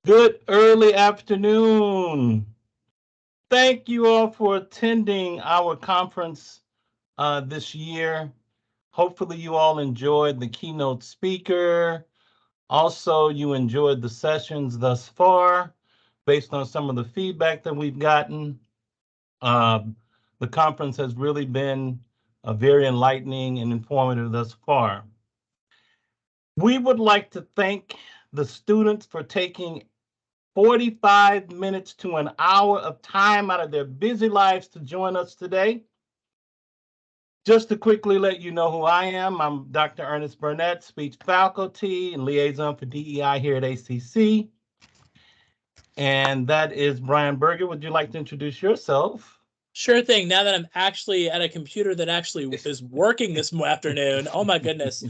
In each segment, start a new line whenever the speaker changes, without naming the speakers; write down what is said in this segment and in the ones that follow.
Good early afternoon. Thank you all for attending our conference this year. Hopefully, you all enjoyed the keynote speaker. Also, you enjoyed the sessions thus far based on some of the feedback that we've gotten. Um, the conference has really been very enlightening and informative thus far. We would like to thank the students for taking 45 minutes to an hour of time out of their busy lives to join us today. Just to quickly let you know who I am, I'm Dr. Ernest Burnett, speech faculty and liaison for DEI here at ACC. And that is Brian Berger. Would you like to introduce yourself?
Sure thing. Now that I'm actually at a computer that actually is working this afternoon, oh my goodness.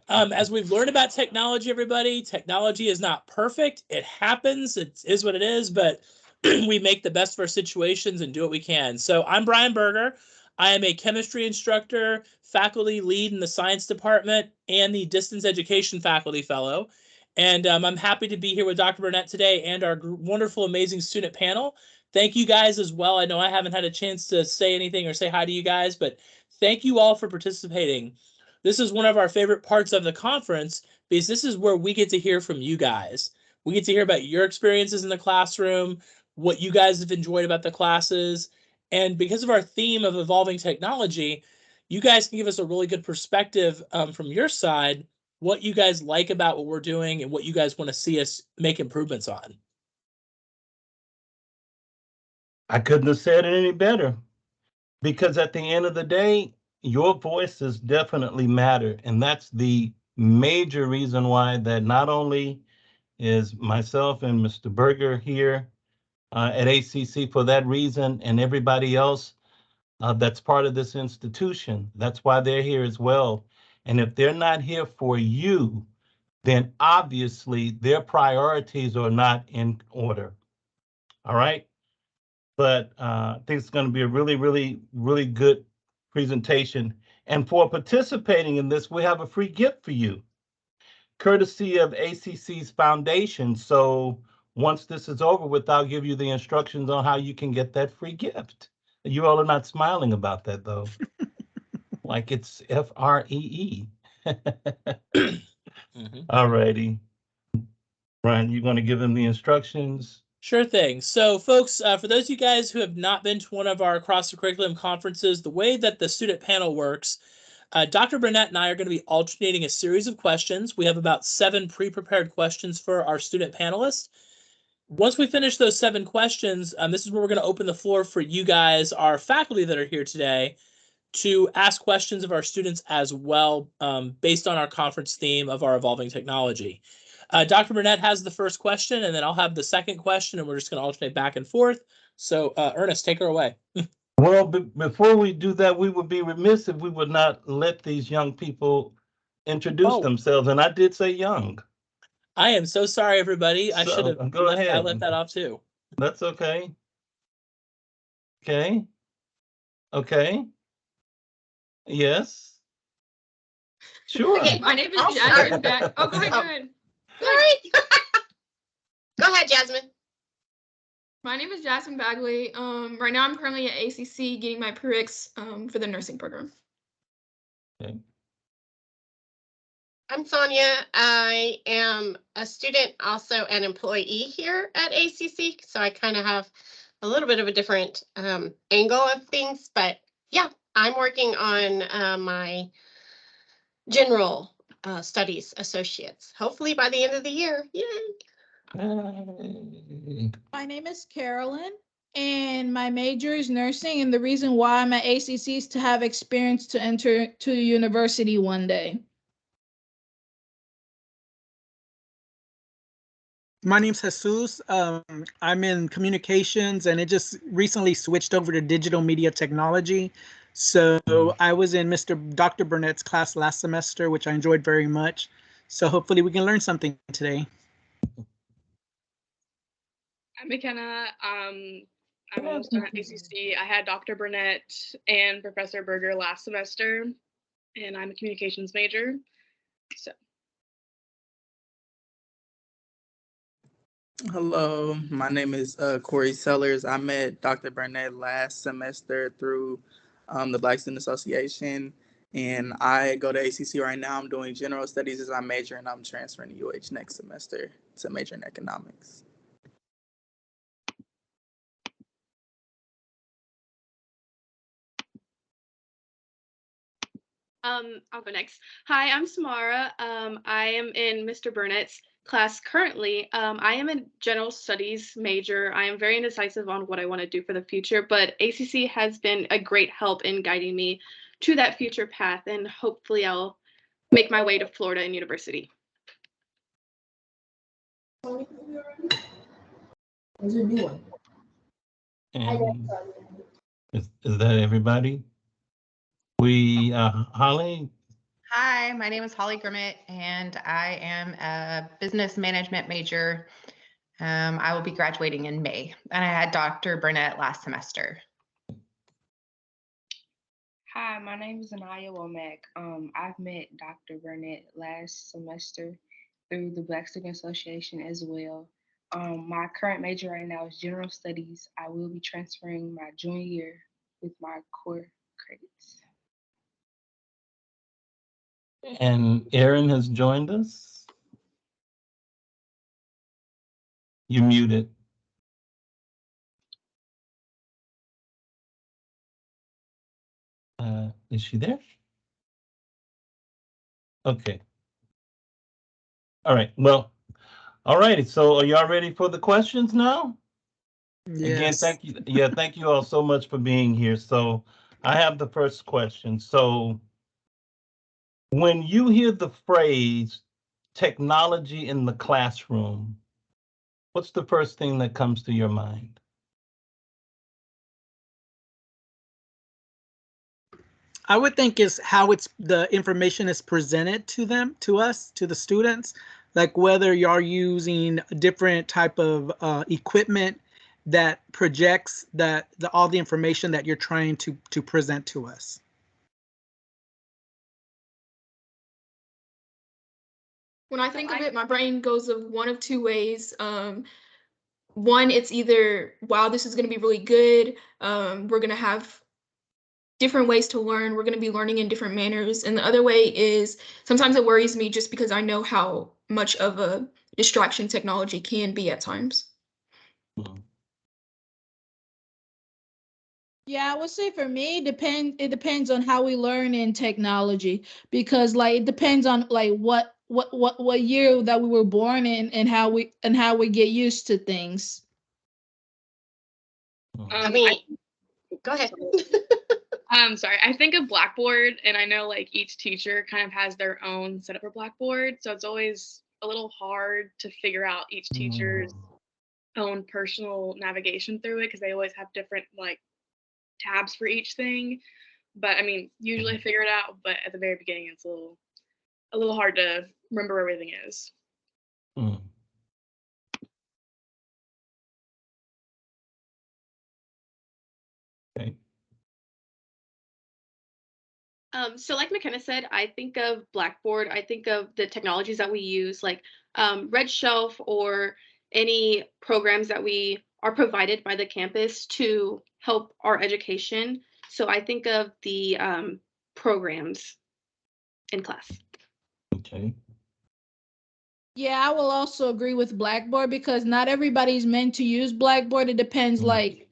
As we've learned about technology, everybody, technology is not perfect. It happens. It is what it is, but we make the best of our situations and do what we can. So I'm Brian Berger. I am a chemistry instructor, faculty lead in the science department, and the distance education faculty fellow. And I'm happy to be here with Dr. Burnett today and our wonderful, amazing student panel. Thank you guys as well. I know I haven't had a chance to say anything or say hi to you guys, but thank you all for participating. This is one of our favorite parts of the conference because this is where we get to hear from you guys. We get to hear about your experiences in the classroom, what you guys have enjoyed about the classes. And because of our theme of evolving technology, you guys can give us a really good perspective from your side, what you guys like about what we're doing and what you guys want to see us make improvements on.
I couldn't have said it any better because at the end of the day, your voices definitely matter. And that's the major reason why that not only is myself and Mr. Berger here at ACC for that reason, and everybody else that's part of this institution. That's why they're here as well. And if they're not here for you, then obviously their priorities are not in order. All right. But I think it's going to be a really, really, really good presentation. And for participating in this, we have a free gift for you, courtesy of ACC's foundation. So once this is over with, I'll give you the instructions on how you can get that free gift. You all are not smiling about that, though. Like it's FREE. All righty. Brian, you going to give them the instructions?
Sure thing. So, folks, for those of you guys who have not been to one of our across the curriculum conferences, the way that the student panel works, Dr. Burnett and I are going to be alternating a series of questions. We have about 7 pre-prepared questions for our student panelists. Once we finish those 7 questions, this is where we're going to open the floor for you guys, our faculty that are here today, to ask questions of our students as well, based on our conference theme of our evolving technology. Dr. Burnett has the first question, and then I'll have the second question, and we're just going to alternate back and forth. So, Ernest, take her away.
Well, before we do that, we would be remiss if we would not let these young people introduce themselves. And I did say young.
I am so sorry, everybody. I should
So
have
go ahead.
I let that off too.
That's okay. Okay. Okay. Yes. Sure.
Okay,
My name is
I'll
Jasmine.
start.
Oh, go ahead, go ahead.
Sorry. Go ahead, Jasmine.
My name is Jasmine Bagley. Right now I'm currently at ACC getting my prereqs for the nursing program.
Okay.
I'm Sonia. I am a student, also an employee here at ACC, so I kind of have a little bit of a different angle of things, but yeah, I'm working on my general studies associates, hopefully by the end of the year. Yay!
My name is Carolyn, and my major is nursing, and the reason why I'm at ACC is to have experience to enter to university one day.
My name's Jesus. I'm in communications, and it just recently switched over to digital media technology. So I was in Dr. Burnett's class last semester, which I enjoyed very much. So hopefully we can learn something today.
I'm McKenna. I'm almost done at ACC. I had Dr. Burnett and Professor Berger last semester, and I'm a communications major. So.
Hello, my name is Corey Sellers. I met Dr. Burnett last semester through the Black Student Association, and I go to ACC right now. I'm doing general studies as I major, and I'm transferring to UH next semester to major in economics.
I'll go next. Hi, I'm Samara. I am in Mr. Burnett's class currently. I am a general studies major. I am very indecisive on what I want to do for the future, but ACC has been a great help in guiding me to that future path, and hopefully I'll make my way to Florida and university.
There's a new one.
And is that everybody? Holly?
Hi, my name is Holly Grimmett, and I am a business management major. I will be graduating in May, and I had Dr. Burnett last semester.
Hi, my name is Anaya Womack. I've met Dr. Burnett last semester through the Black Student Association as well. My current major right now is general studies. I will be transferring my junior year with my core credits.
And Aaron has joined us. You're muted. Is she there? Okay. All right. Well, all righty. So are y'all ready for the questions now?
Yes.
Again, thank you. Yeah, thank you all so much for being here. So I have the first question. So when you hear the phrase technology in the classroom, what's the first thing that comes to your mind?
I would think is how the information is presented to them, to us, to the students, like whether you're using a different type of equipment that projects all the information that you're trying to present to us.
When I think of it, my brain goes of one of two ways. One, it's either, wow, this is going to be really good. We're going to have different ways to learn. We're going to be learning in different manners. And the other way is sometimes it worries me just because I know how much of a distraction technology can be at times.
Yeah, I would say for me, it depends on how we learn in technology, because like it depends on like what year that we were born in and how we get used to things.
I mean, go ahead.
Sorry, I think of Blackboard, and I know like each teacher kind of has their own setup for Blackboard, so it's always a little hard to figure out each teacher's own personal navigation through it because they always have different like tabs for each thing. But I mean, usually I figure it out, but at the very beginning, it's a little hard to remember where everything is.
Okay.
So like McKenna said, I think of Blackboard. I think of the technologies that we use, like Red Shelf or any programs that we are provided by the campus to help our education. So I think of the programs in class.
Okay.
Yeah, I will also agree with Blackboard because not everybody's meant to use Blackboard. It depends like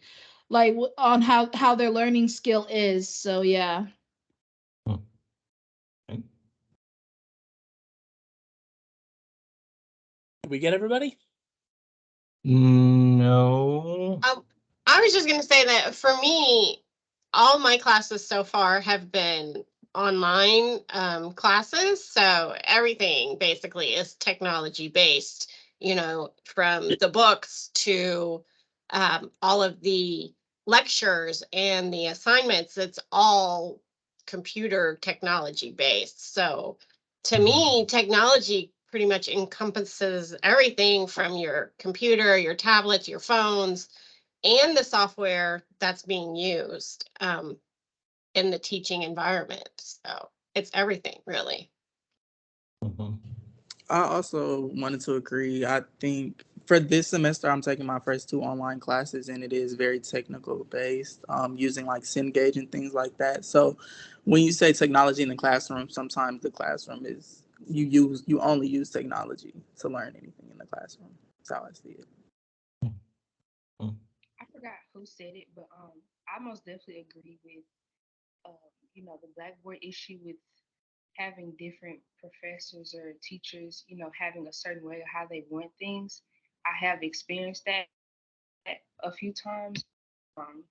on how their learning skill is. So yeah.
Okay.
Did we get everybody?
No.
I was just going to say that for me, all my classes so far have been online classes. So everything basically is technology based, you know, from the books to all of the lectures and the assignments. It's all computer technology based. So to me, technology pretty much encompasses everything from your computer, your tablets, your phones, and the software that's being used in the teaching environment. So it's everything, really.
I also wanted to agree. I think For this semester, I'm taking my first 2 online classes, and it is very technical based, using like Cengage and things like that. So when you say technology in the classroom, sometimes the classroom is you only use technology to learn anything in the classroom. That's how I see it.
I forgot who said it, but I most definitely agree with the Blackboard issue with having different professors or teachers, having a certain way of how they want things. I have experienced that a few times. Um,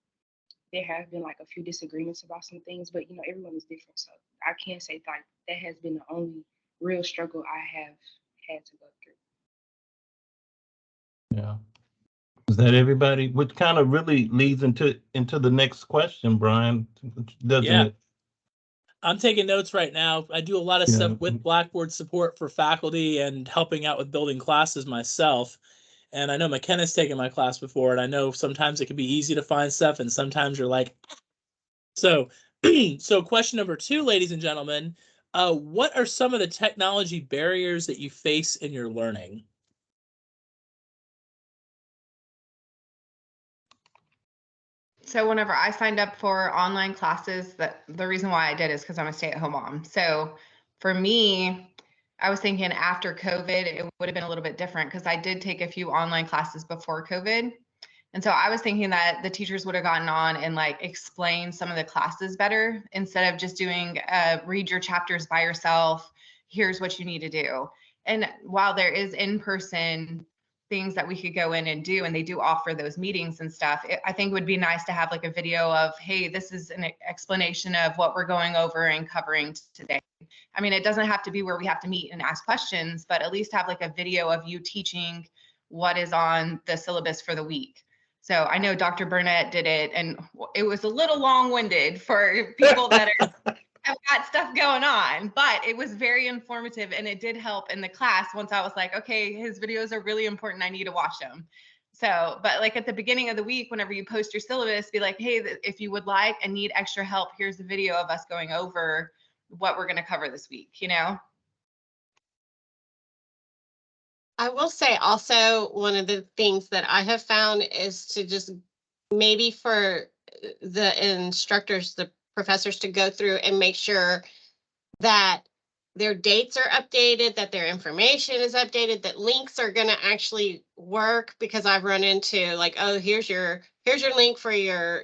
there have been like a few disagreements about some things, but everyone is different. So I can't say like that has been the only real struggle I have had to go through.
Yeah. Is that everybody? Which kind of really leads into the next question, Brian, doesn't
Yeah.
it?
I'm taking notes right now. I do a lot of
Yeah.
stuff with Blackboard support for faculty and helping out with building classes myself. And I know McKenna's taken my class before, and I know sometimes it can be easy to find stuff, and sometimes you're like, so. So question number 2, ladies and gentlemen, what are some of the technology barriers that you face in your learning?
So whenever I signed up for online classes, that the reason why I did is because I'm a stay-at-home mom. So for me, I was thinking after COVID, it would have been a little bit different because I did take a few online classes before COVID. And so I was thinking that the teachers would have gotten on and like explained some of the classes better instead of just doing read your chapters by yourself. Here's what you need to do. And while there is in-person things that we could go in and do, and they do offer those meetings and stuff, I think it would be nice to have like a video of, hey, this is an explanation of what we're going over and covering today. I mean, it doesn't have to be where we have to meet and ask questions, but at least have like a video of you teaching what is on the syllabus for the week. So I know Dr. Burnett did it, and it was a little long-winded for people that have got stuff going on, but it was very informative, and it did help in the class once I was like, okay, his videos are really important. I need to watch them. So, but like at the beginning of the week, whenever you post your syllabus, be like, hey, if you would like and need extra help, here's a video of us going over what we're going to cover this week,
I will say also one of the things that I have found is to just maybe for the instructors, the professors to go through and make sure that their dates are updated, that their information is updated, that links are going to actually work, because I've run into like, oh, here's your link for your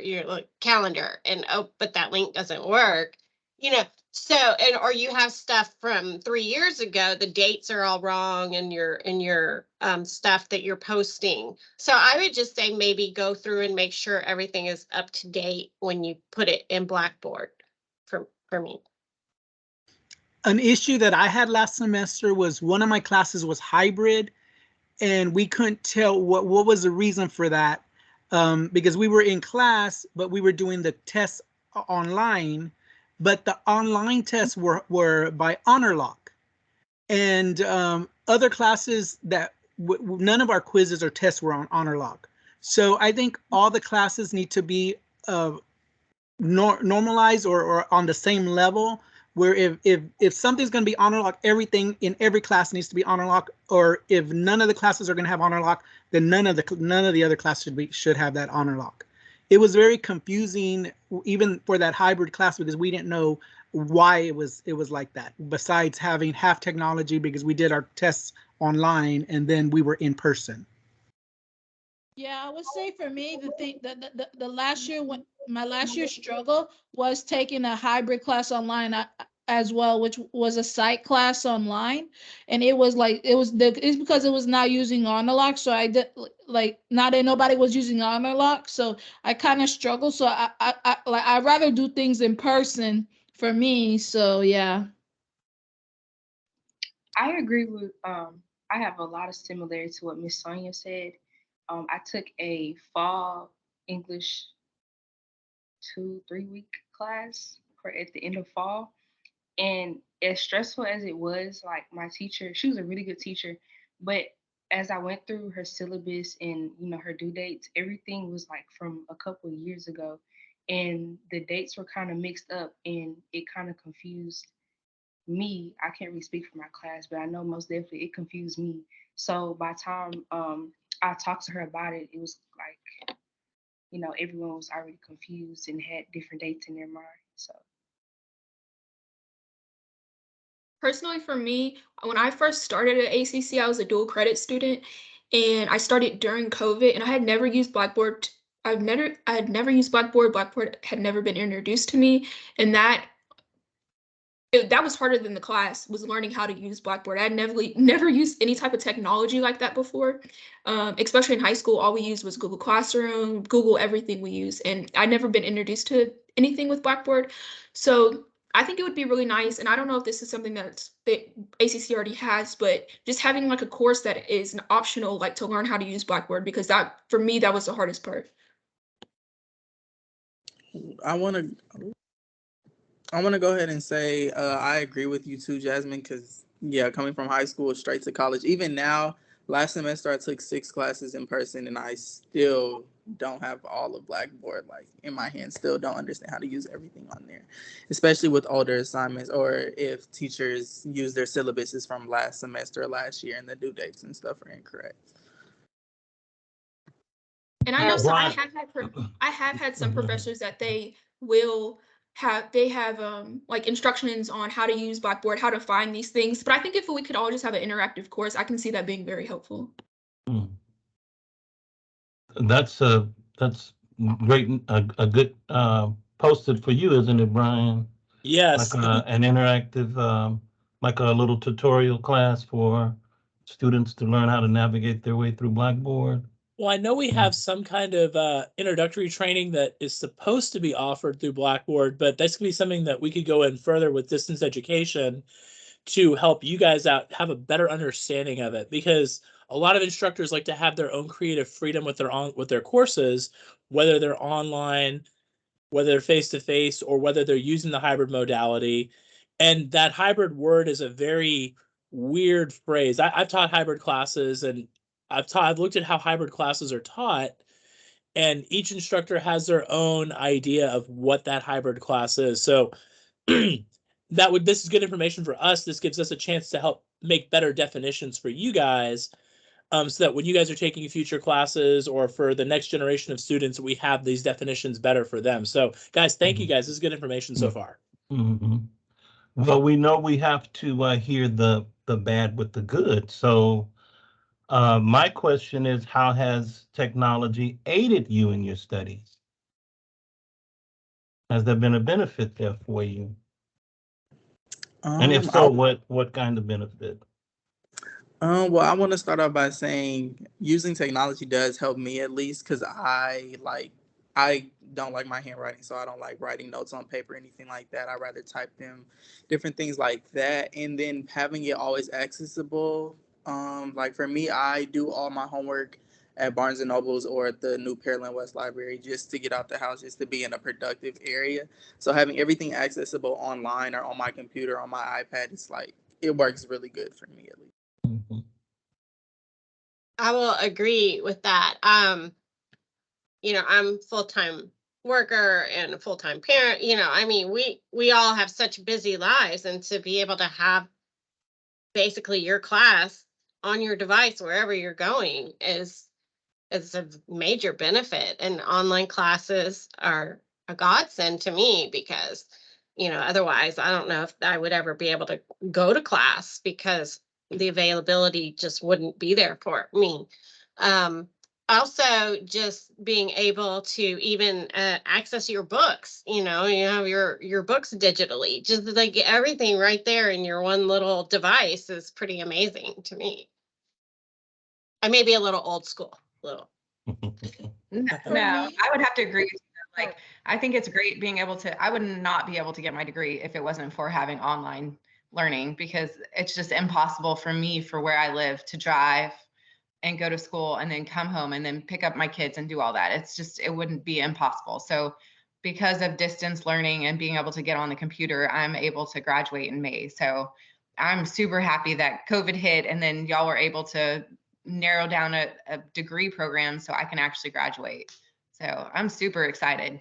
calendar, and oh, but that link doesn't work. So, and or you have stuff from 3 years ago, the dates are all wrong in your stuff that you're posting. So I would just say maybe go through and make sure everything is up to date when you put it in Blackboard for me.
An issue that I had last semester was one of my classes was hybrid, and we couldn't tell what was the reason for that, because we were in class, but we were doing the tests online, but the online tests were by HonorLock, and other classes that none of our quizzes or tests were on HonorLock. So I think all the classes need to be normalized or on the same level, where if something's going to be HonorLock, everything in every class needs to be HonorLock, or if none of the classes are going to have HonorLock, then none of the other classes should have that HonorLock. It was very confusing even for that hybrid class, because we didn't know why it was like that, besides having half technology because we did our tests online and then we were in person.
Yeah, I would say for me, the thing the last year, when my last year's struggle was taking a hybrid class online as well, which was a psych class online, and it was like it's because it was not using HonorLock, so I did like not that nobody was using HonorLock, so I kind of struggled. So I'd rather do things in person for me. So yeah.
I agree with I have a lot of similarity to what Miss Sonia said. I took a fall English 2-3 week class for at the end of fall, and as stressful as it was, like my teacher, she was a really good teacher, but as I went through her syllabus and her due dates, everything was like from a couple of years ago, and the dates were kind of mixed up, and it kind of confused me, I can't really speak for my class, but I know most definitely it confused me. So by the time I talked to her about it, it was like, everyone was already confused and had different dates in their mind. So
Personally, for me, when I first started at ACC, I was a dual credit student, and I started during COVID, and I had never used Blackboard. I had never used Blackboard. Blackboard had never been introduced to me, and that was harder than the class, was learning how to use Blackboard. I had never used any type of technology like that before. Especially in high school, all we used was Google Classroom, Google everything we use, and I'd never been introduced to anything with Blackboard. So I think it would be really nice, and I don't know if this is something that ACC already has, but just having like a course that is optional, like to learn how to use Blackboard, because that, for me, that was the hardest part.
I want to go ahead and say I agree with you too, Jasmine, because yeah, coming from high school straight to college, even now, last semester I took 6 classes in person and I still don't have all of Blackboard like in my hand, still don't understand how to use everything on there, especially with older assignments or if teachers use their syllabuses from last semester or last year and the due dates and stuff are incorrect.
And I know
Right.
I have had some
Mhm.
professors that they have like instructions on how to use Blackboard, how to find these things. But I think if we could all just have an interactive course, I can see that being very helpful.
Mm. That's great, a good posted for you, isn't it, Brian?
Yes.
Like an interactive, like a little tutorial class for students to learn how to navigate their way through Blackboard.
Well, I know we have some kind of introductory training that is supposed to be offered through Blackboard, but that's going to be something that we could go in further with distance education to help you guys out have a better understanding of it, because a lot of instructors like to have their own creative freedom with their courses, whether they're online, whether they're face to face, or whether they're using the hybrid modality. And that hybrid word is a very weird phrase. I've taught hybrid classes, and I've looked at how hybrid classes are taught, and each instructor has their own idea of what that hybrid class is. So this is good information for us. This gives us a chance to help make better definitions for you guys, so that when you guys are taking future classes or for the next generation of students, we have these definitions better for them. So guys, thank you guys. This is good information so far.
Mm-hmm. Well, we know we have to hear the bad with the good. So my question is, how has technology aided you in your studies? Has there been a benefit there for you? And if so, what kind of benefit?
Well, I want to start off by saying using technology does help me, at least, because I don't like my handwriting, so I don't like writing notes on paper, anything like that. I rather type them, different things like that. And then having it always accessible. Like for me, I do all my homework at Barnes and Nobles or at the new Pearland West Library just to get out the house, just to be in a productive area. So having everything accessible online or on my computer, on my iPad, it's like, it works really good for me, at least.
Mm-hmm.
I will agree with that. I'm full-time worker and a full-time parent. We all have such busy lives, and to be able to have basically your class on your device wherever you're going is a major benefit. And online classes are a godsend to me because, otherwise I don't know if I would ever be able to go to class because the availability just wouldn't be there for me. Also, just being able to even access your books, you have your books digitally, just like everything right there in your one little device is pretty amazing to me. I may be a little old school, little.
No, I would have to agree with you. Like, I think it's great being able to, I would not be able to get my degree if it wasn't for having online learning, because it's just impossible for me, for where I live, to drive and go to school and then come home and then pick up my kids and do all that. It wouldn't be impossible. So because of distance learning and being able to get on the computer, I'm able to graduate in May. So I'm super happy that COVID hit and then y'all were able to narrow down a degree program so I can actually graduate. So I'm super excited.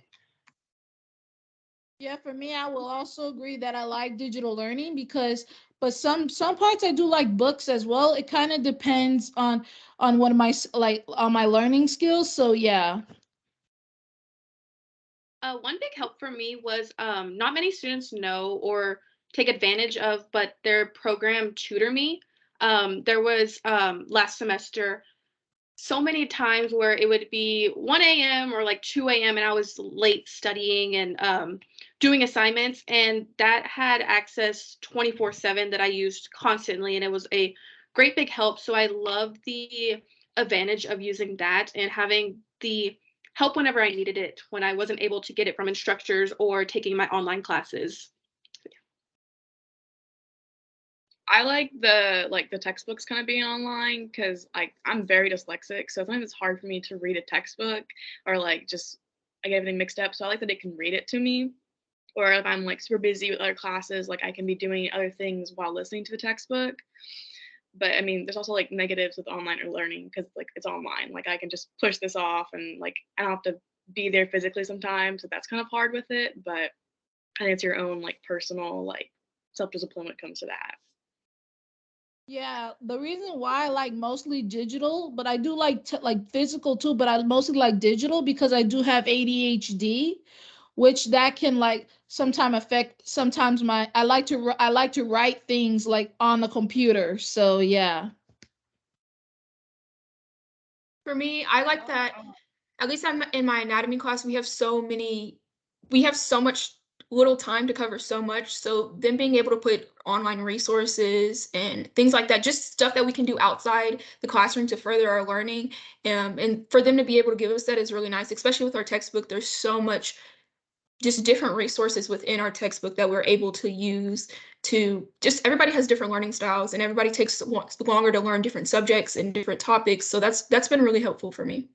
Yeah, for me, I will also agree that I like digital learning because, but some parts I do like books as well. It kind of depends on what my like on my learning skills. So yeah.
One big help for me was not many students know or take advantage of, but their program Tutor Me. There was last semester so many times where it would be 1 a.m. or like 2 a.m. and I was late studying and doing assignments, and that had access 24/7 that I used constantly, and it was a great big help. So I love the advantage of using that and having the help whenever I needed it when I wasn't able to get it from instructors or taking my online classes.
I like the textbooks kind of being online because like I'm very dyslexic, so sometimes it's hard for me to read a textbook or like just I get everything mixed up. So I like that it can read it to me. Or if I'm like super busy with other classes, like I can be doing other things while listening to the textbook. But I mean, there's also like negatives with online learning because like it's online. Like I can just push this off and like I don't have to be there physically sometimes. So that's kind of hard with it. But I think it's your own like personal like self-discipline when it comes to that.
Yeah, the reason why I like mostly digital, but I do like like physical too, but I mostly like digital because I do have ADHD, which that can like sometimes affect sometimes my I like to write things like on the computer. So yeah.
For me, I like that. At least I'm in my anatomy class, we have so much little time to cover so much. So then being able to put online resources and things like that, just stuff that we can do outside the classroom to further our learning. And for them to be able to give us that is really nice, especially with our textbook. There's so much just different resources within our textbook that we're able to use to just everybody has different learning styles and everybody takes longer to learn different subjects and different topics. So that's been really helpful for me.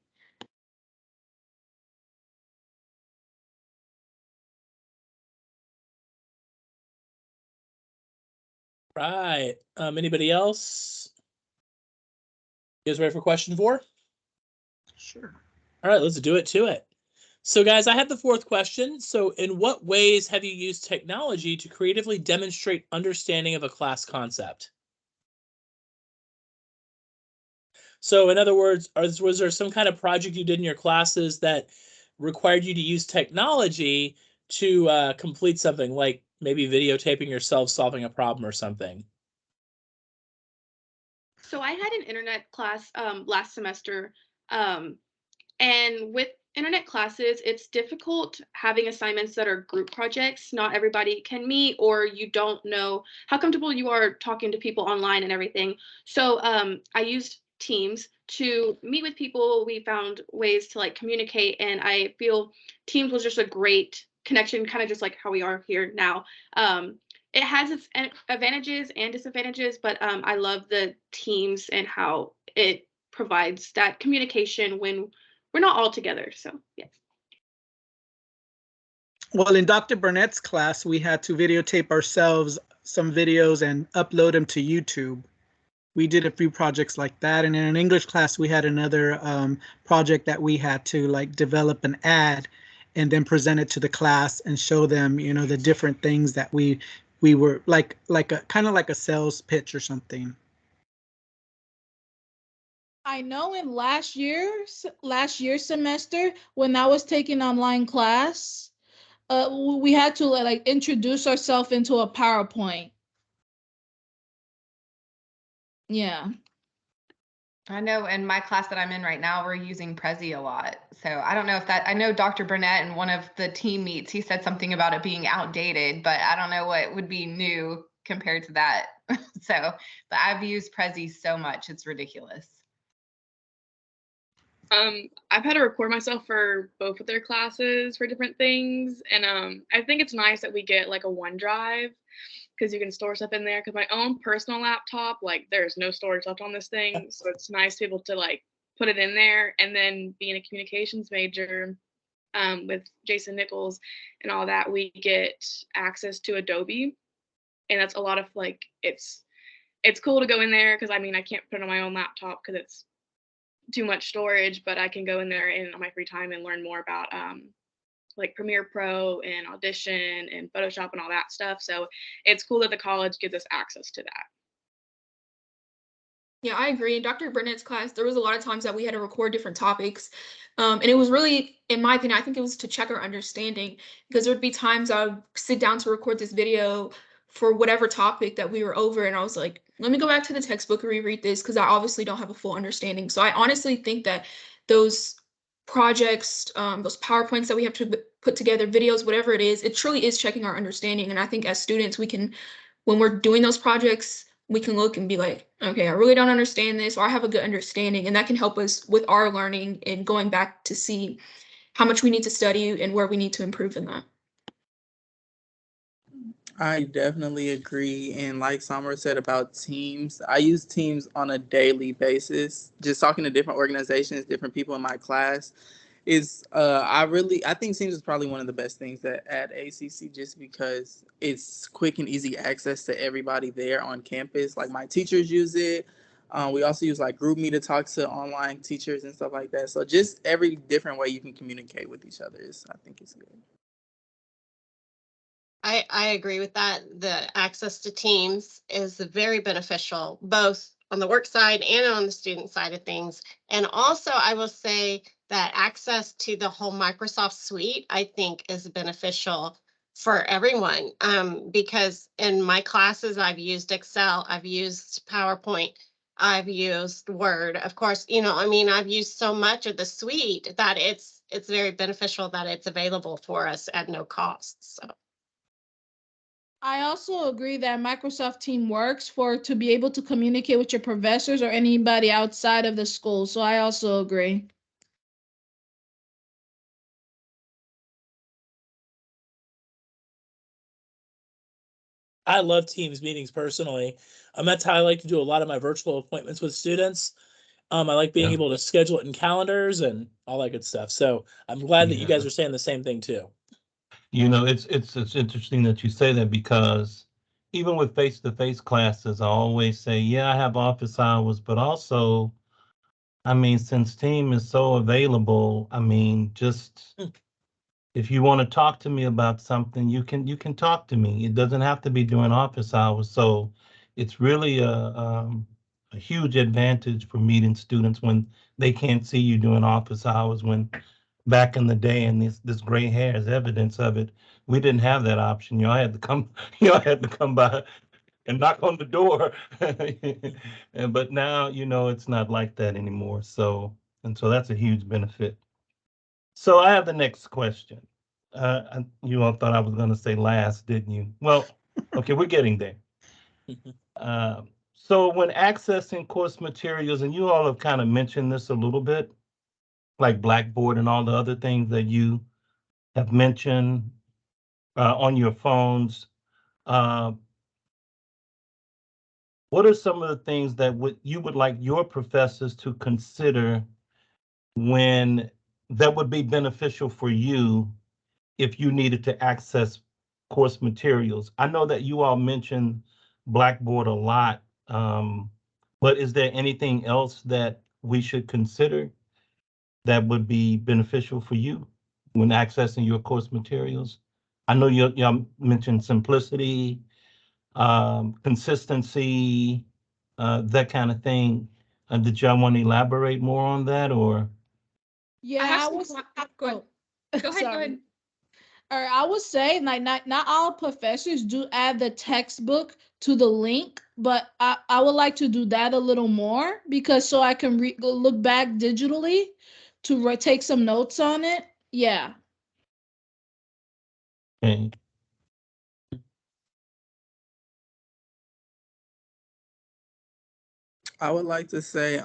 Right. Anybody else? You guys ready for question 4?
Sure.
All right, let's do it to it. So guys, I have the 4th question. So in what ways have you used technology to creatively demonstrate understanding of a class concept? So in other words, was there some kind of project you did in your classes that required you to use technology to complete something, like maybe videotaping yourself solving a problem or something?
So I had an internet class last semester, and with internet classes, it's difficult having assignments that are group projects. Not everybody can meet, or you don't know how comfortable you are talking to people online and everything. So I used Teams to meet with people. We found ways to like communicate, and I feel Teams was just a great connection, kind of just like how we are here now. It has its advantages and disadvantages, but I love the Teams and how it provides that communication when we're not all together. So yes.
Well, in Dr. Burnett's class, we had to videotape ourselves some videos and upload them to YouTube. We did a few projects like that. And in an English class, we had another project that we had to like develop an ad and then present it to the class and show them, you know, the different things that we were like a kind of like a sales pitch or something.
I know in last year's semester when I was taking online class, we had to like introduce ourselves into a PowerPoint. Yeah.
I know in my class that I'm in right now, we're using Prezi a lot. So I don't know if that, I know Dr. Burnett in one of the team meets, he said something about it being outdated, but I don't know what would be new compared to that. So, but I've used Prezi so much, it's ridiculous.
I've had to record myself for both of their classes for different things, and I think it's nice that we get like a OneDrive because you can store stuff in there. Because my own personal laptop, like there's no storage left on this thing, so it's nice to be able to like put it in there. And then being a communications major with Jason Nichols and all that, we get access to Adobe, and that's a lot of like it's cool to go in there because I mean I can't put it on my own laptop because it's too much storage, but I can go in there in on my free time and learn more about like Premiere Pro and Audition and Photoshop and all that stuff. So it's cool that the college gives us access to that.
Yeah, I agree. In Dr. Burnett's class, there was a lot of times that we had to record different topics. And it was really, in my opinion, I think it was to check our understanding, because there would be times I would sit down to record this video for whatever topic that we were over. And I was like, let me go back to the textbook and reread this, because I obviously don't have a full understanding. So I honestly think that those projects, those PowerPoints that we have to put together, videos, whatever it is, it truly is checking our understanding. And I think as students, we can, when we're doing those projects, we can look and be like, okay, I really don't understand this, or I have a good understanding. And that can help us with our learning and going back to see how much we need to study and where we need to improve in that.
I definitely agree. And like Summer said about Teams, I use Teams on a daily basis. Just talking to different organizations, different people in my class is I think Teams is probably one of the best things that at ACC, just because it's quick and easy access to everybody there on campus. Like my teachers use it. We also use like GroupMe to talk to online teachers and stuff like that. So just every different way you can communicate with each other I think it's good.
I agree with that. The access to Teams is very beneficial, both on the work side and on the student side of things. And also, I will say that access to the whole Microsoft suite, I think, is beneficial for everyone. Because in my classes, I've used Excel, I've used PowerPoint, I've used Word. Of course, I've used so much of the suite that it's very beneficial that it's available for us at no cost. So.
I also agree that Microsoft Team works to be able to communicate with your professors or anybody outside of the school. So I also agree.
I love Teams meetings personally. That's how I like to do a lot of my virtual appointments with students. I like being able to schedule it in calendars and all that good stuff. So I'm glad that you guys are saying the same thing too.
It's interesting that you say that, because even with face-to-face classes, I always say, yeah, I have office hours, but also, since Team is so available, just if you want to talk to me about something, you can talk to me. It doesn't have to be during office hours. So it's really a huge advantage for meeting students when they can't see you during office hours. When back in the day, and this gray hair is evidence of it, we didn't have that option. Y'all had to come by and knock on the door. But now, it's not like that anymore. So that's a huge benefit. So I have the next question. You all thought I was going to say last, didn't you? Well, okay, we're getting there. So when accessing course materials, and you all have kind of mentioned this a little bit, like Blackboard and all the other things that you have mentioned on your phones, what are some of the things that you would like your professors to consider that would be beneficial for you if you needed to access course materials? I know that you all mentioned Blackboard a lot, but is there anything else that we should consider that would be beneficial for you when accessing your course materials? I know you mentioned simplicity, consistency, that kind of thing. Did y'all want to elaborate more on that, or?
Yeah,
Go ahead.
Or I would say not all professors do add the textbook to the link, but I would like to do that a little more, because so I can look back digitally to take some notes on it. Yeah.
Okay.
I would like to say,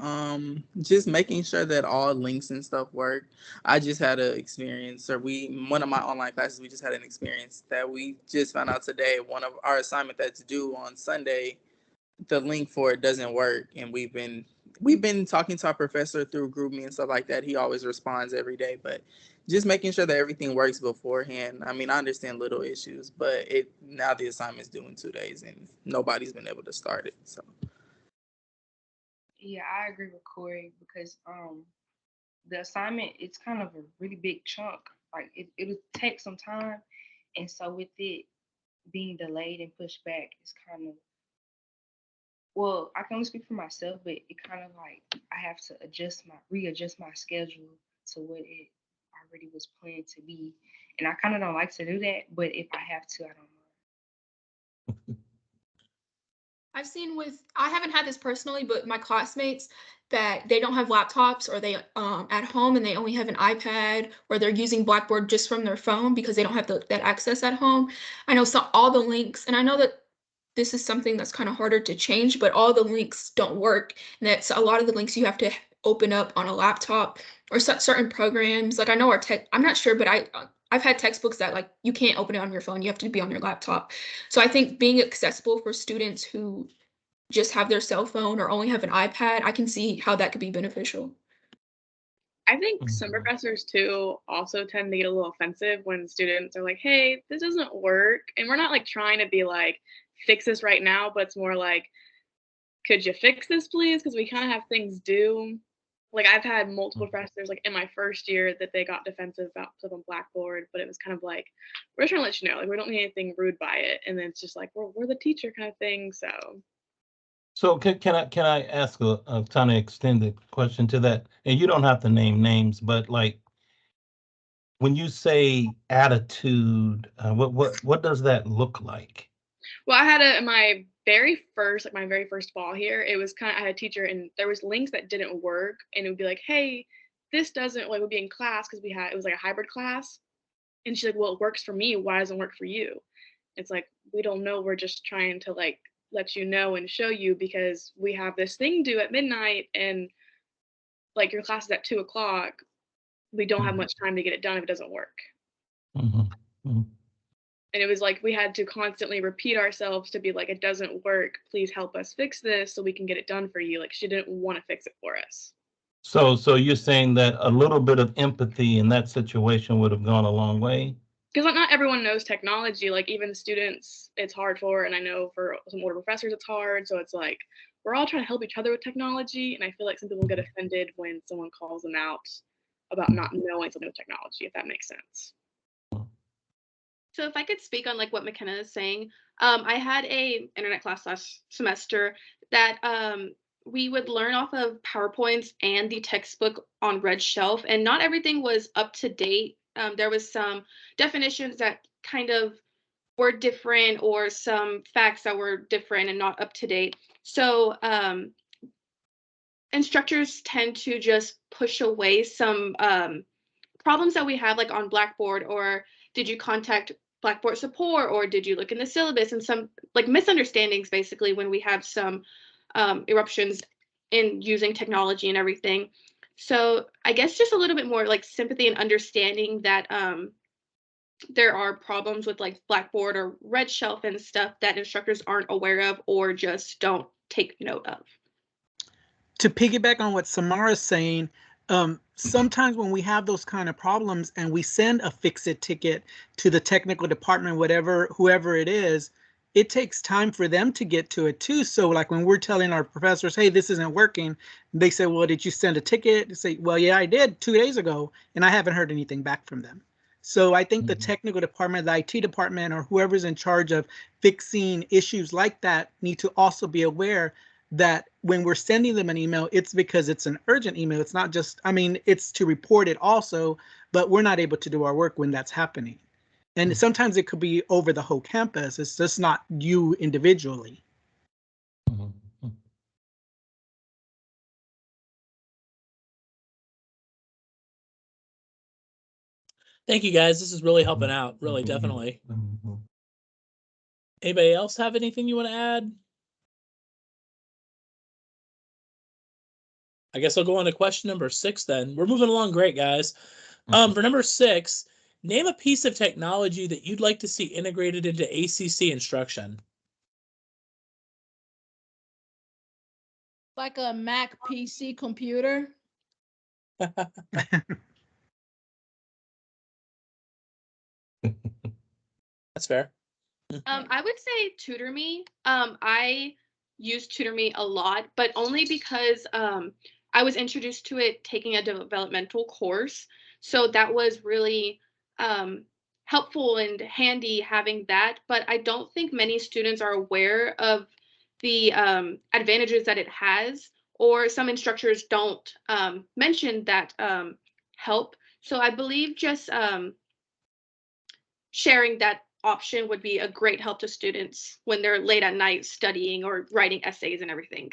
just making sure that all links and stuff work. I just had an experience, one of my online classes, we just had an experience that we just found out today. One of our assignment that's due on Sunday, the link for it doesn't work, and we've been talking to our professor through GroupMe and stuff like that. He always responds every day, but just making sure that everything works beforehand. I understand little issues, but now the assignment's due in 2 days, and nobody's been able to start it. So.
Yeah, I agree with Corey, because the assignment, it's kind of a really big chunk like it would take some time. And so with it being delayed and pushed back, it's kind of, well, I can only speak for myself, but it kind of like I have to readjust my schedule to what it already was planned to be. And I kind of don't like to do that, but if I have to, I don't mind.
I've seen I haven't had this personally, but my classmates that they don't have laptops, or they at home and they only have an iPad, or they're using Blackboard just from their phone because they don't have that access at home. I know all the links, and I know that this is something that's kind of harder to change, but all the links don't work. And that's a lot of the links you have to open up on a laptop, or certain programs. Like I know I'm not sure, but I've had textbooks that like you can't open it on your phone, you have to be on your laptop. So I think being accessible for students who just have their cell phone or only have an iPad, I can see how that could be beneficial.
I think some professors too also tend to get a little offensive when students are like, hey, this doesn't work. And we're not like trying to be like, fix this right now, but it's more like, could you fix this please? Because we kind of have things due. Like I've had multiple professors like in my first year that they got defensive about stuff on Blackboard, but it was kind of like, we're just trying to let you know, like we don't mean anything rude by it. And then it's just like, we're the teacher kind of thing.
So can I ask a kind of extended question to that? And you don't have to name names, but like when you say attitude, what does that look like?
Well, I had my very first fall here, it was I had a teacher and there was links that didn't work, and it would be like, hey, this doesn't, like, we'd be in class because it was like a hybrid class. And she's like, well, it works for me. Why doesn't it work for you? It's like, we don't know. We're just trying to like let you know and show you because we have this thing due at midnight and like your class is at 2:00. We don't have much time to get it done if it doesn't work. And it was like we had to constantly repeat ourselves to be like, it doesn't work. Please help us fix this so we can get it done for you. Like she didn't want to fix it for us.
So you're saying that a little bit of empathy in that situation would have gone a long way?
Because not everyone knows technology. Like even the students, it's hard for, and I know for some older professors, it's hard. So it's like, we're all trying to help each other with technology. And I feel like some people get offended when someone calls them out about not knowing something with technology, if that makes sense.
So if I could speak on like what McKenna is saying, I had a internet class last semester that we would learn off of PowerPoints and the textbook on Red Shelf, and not everything was up to date. There was some definitions that kind of were different, or some facts that were different and not up to date. So instructors tend to just push away some problems that we have like on Blackboard, or did you contact Blackboard support, or did you look in the syllabus, and some like misunderstandings basically when we have some eruptions in using technology and everything. So I guess just a little bit more like sympathy and understanding that there are problems with like Blackboard or Red Shelf and stuff that instructors aren't aware of or just don't take note of.
To piggyback on what Samara's saying, sometimes when we have those kind of problems and we send a fix-it ticket to the technical department, whoever it is, it takes time for them to get to it too. So like when we're telling our professors, hey, this isn't working, they say, well, did you send a ticket? They say, well, yeah, I did 2 days ago, and I haven't heard anything back from them. So I think the technical department, the IT department, or whoever's in charge of fixing issues like that need to also be aware that when we're sending them an email, it's because it's an urgent email. It's not just, I mean, it's to report it also, but we're not able to do our work when that's happening. And sometimes it could be over the whole campus. It's just not you individually.
Thank you guys. This is really helping out. Really, definitely. Anybody else have anything you want to add? I guess I'll go on to question number 6 then. We're moving along great, guys. For number 6, name a piece of technology that you'd like to see integrated into ACC instruction.
Like a Mac PC computer.
That's fair.
I would say TutorMe. I use TutorMe a lot, but only because I was introduced to it taking a developmental course. So that was really helpful and handy having that, but I don't think many students are aware of the advantages that it has, or some instructors don't mention that help. So I believe just sharing that option would be a great help to students when they're late at night studying or writing essays and everything.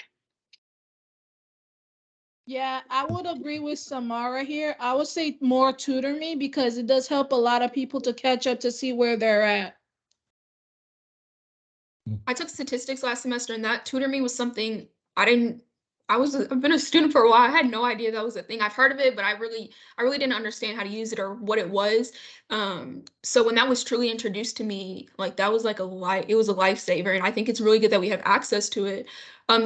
Yeah, I would agree with Samara here. I would say more tutor me because it does help a lot of people to catch up to see where they're at.
I took statistics last semester, and that tutor me was something I've been a student for a while. I had no idea that was a thing. I've heard of it, but I really didn't understand how to use it or what it was. So when that was truly introduced to me, like that was like it was a lifesaver. And I think it's really good that we have access to it.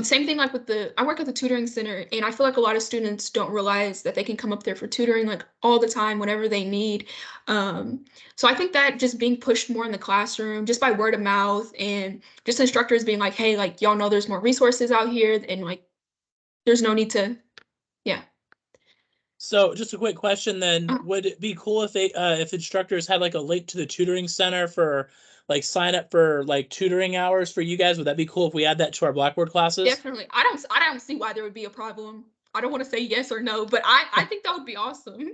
Same thing like with I work at the tutoring center, and I feel like a lot of students don't realize that they can come up there for tutoring like all the time, whenever they need. So I think that just being pushed more in the classroom, just by word of mouth, and just instructors being like, hey, like y'all know there's more resources out here, and like there's no need to, yeah.
So just a quick question then, would it be cool if if instructors had like a link to the tutoring center for like sign up for like tutoring hours for you guys? Would that be cool if we add that to our Blackboard classes?
Definitely. I don't see why there would be a problem. I don't want to say yes or no, but I think that would be awesome.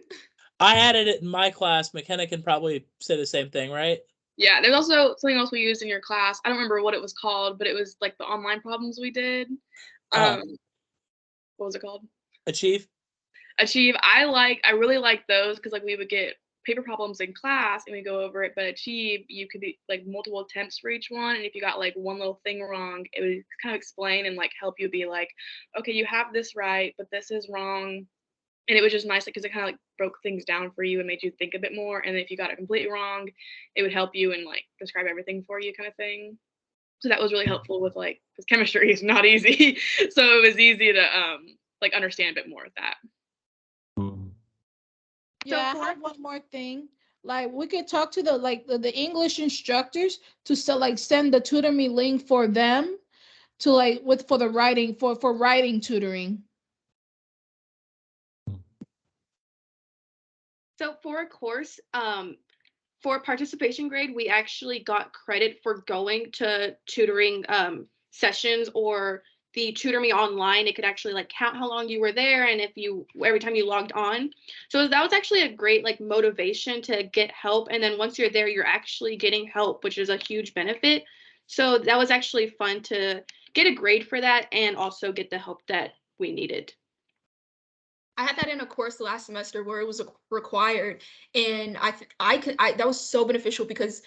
I added it in my class. McKenna can probably say the same thing, right?
Yeah, there's also something else we used in your class. I don't remember what it was called, but it was like the online problems we did. What was it called?
Achieve.
I really like those because like we would get paper problems in class and we go over it, but Achieve, you could be like multiple attempts for each one, and if you got like one little thing wrong, it would kind of explain and like help you be like, okay, you have this right, but this is wrong. And it was just nice because it kind of like broke things down for you and made you think a bit more. And if you got it completely wrong, it would help you and like describe everything for you, kind of thing. So that was really helpful with like, because chemistry is not easy, so it was easy to like understand a bit more of that.
Yeah, I have one more thing. Like we could talk to the English instructors to send the tutor me link for them to for the writing for writing tutoring.
So for a course, for participation grade, we actually got credit for going to tutoring sessions or the Tutor Me online. It could actually like count how long you were there and every time you logged on. So that was actually a great like motivation to get help. And then once you're there, you're actually getting help, which is a huge benefit. So that was actually fun to get a grade for that and also get the help that we needed.
I had that in a course last semester where it was required, and that was so beneficial because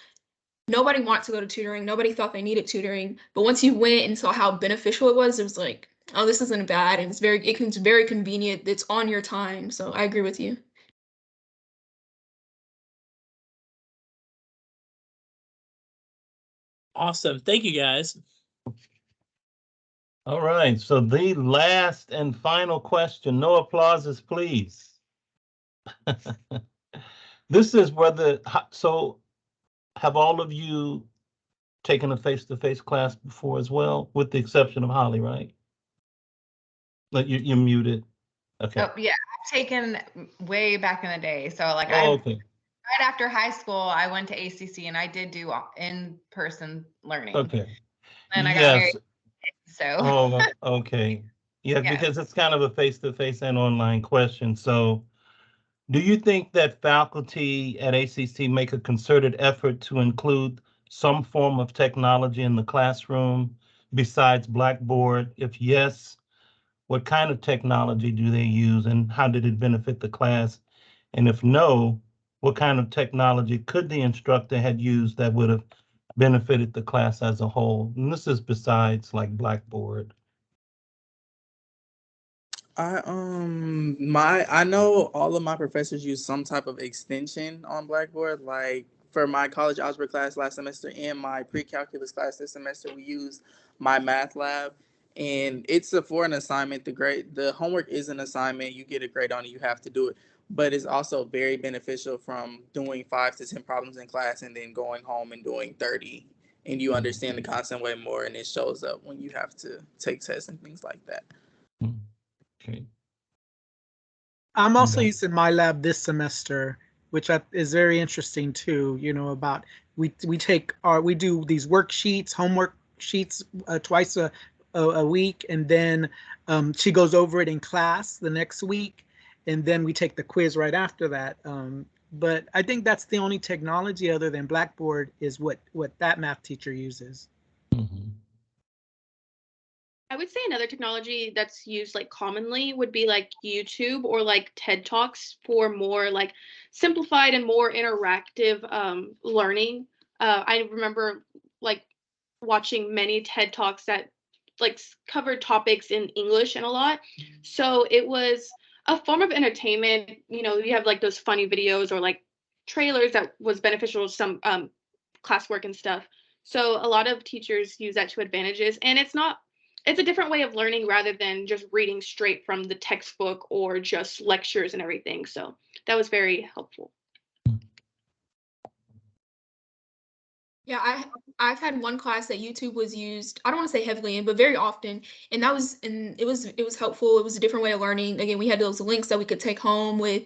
nobody wanted to go to tutoring. Nobody thought they needed tutoring, but once you went and saw how beneficial it was like, oh, this isn't bad, and it's very convenient. It's on your time. So I agree with you.
Awesome. Thank you, guys.
All right, so the last and final question, no applauses, please. This is so have all of you taken a face-to-face class before as well, with the exception of Holly, right? Like you're muted. Okay.
Oh, yeah, I've taken way back in the day. So like
okay.
Right after high school, I went to ACC and I did do in-person learning.
Okay.
And I got married. So.
Oh, okay. Yeah, yes. Because it's kind of a face-to-face and online question. So do you think that faculty at ACC make a concerted effort to include some form of technology in the classroom besides Blackboard? If yes, what kind of technology do they use and how did it benefit the class? And if no, what kind of technology could the instructor had used that would have benefited the class as a whole? And this is besides like Blackboard.
I know all of my professors use some type of extension on Blackboard. Like for my college algebra class last semester and my pre-calculus class this semester, we used my math lab, and it's for an assignment. The homework is an assignment. You get a grade on it. You have to do it. But it's also very beneficial from doing 5 to 10 problems in class and then going home and doing 30, and you understand the concept way more, and it shows up when you have to take tests and things like that.
Okay.
I'm also using my lab this semester which is very interesting too. You know, about we do these worksheets, homework sheets twice a week, and then she goes over it in class the next week, and then we take the quiz right after that. But I think that's the only technology other than Blackboard is what that math teacher uses.
Mhm.
I would say another technology that's used like commonly would be like YouTube or like TED Talks for more like simplified and more interactive learning. I remember like watching many TED Talks that like covered topics in English and a lot. So it was a form of entertainment. You know, you have like those funny videos or like trailers that was beneficial to some classwork and stuff. So a lot of teachers use that to advantages, and it's a different way of learning rather than just reading straight from the textbook or just lectures and everything. So that was very helpful.
Yeah, I've had one class that YouTube was used, I don't want to say heavily in, but very often. And it was helpful. It was a different way of learning. Again, we had those links that we could take home with,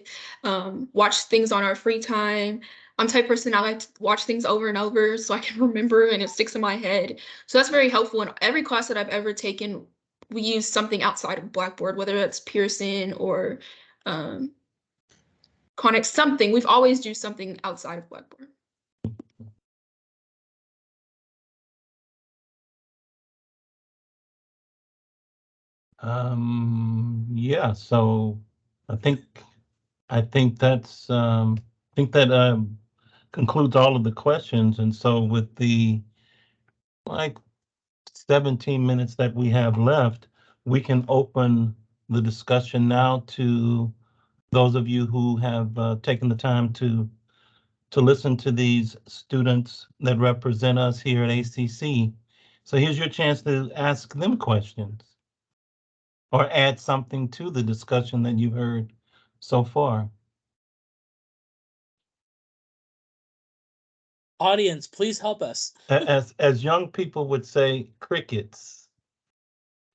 watch things on our free time. I'm the type of person I like to watch things over and over so I can remember and it sticks in my head. So that's very helpful. In every class that I've ever taken, we use something outside of Blackboard, whether that's Pearson or Connect, something. We've always used something outside of Blackboard.
Yeah, so I think that's I think that concludes all of the questions. And so with the like 17 minutes that we have left, we can open the discussion now to those of you who have taken the time to listen to these students that represent us here at ACC. So here's your chance to ask them questions or add something to the discussion that you heard so far.
Audience, please help us.
As young people would say, crickets.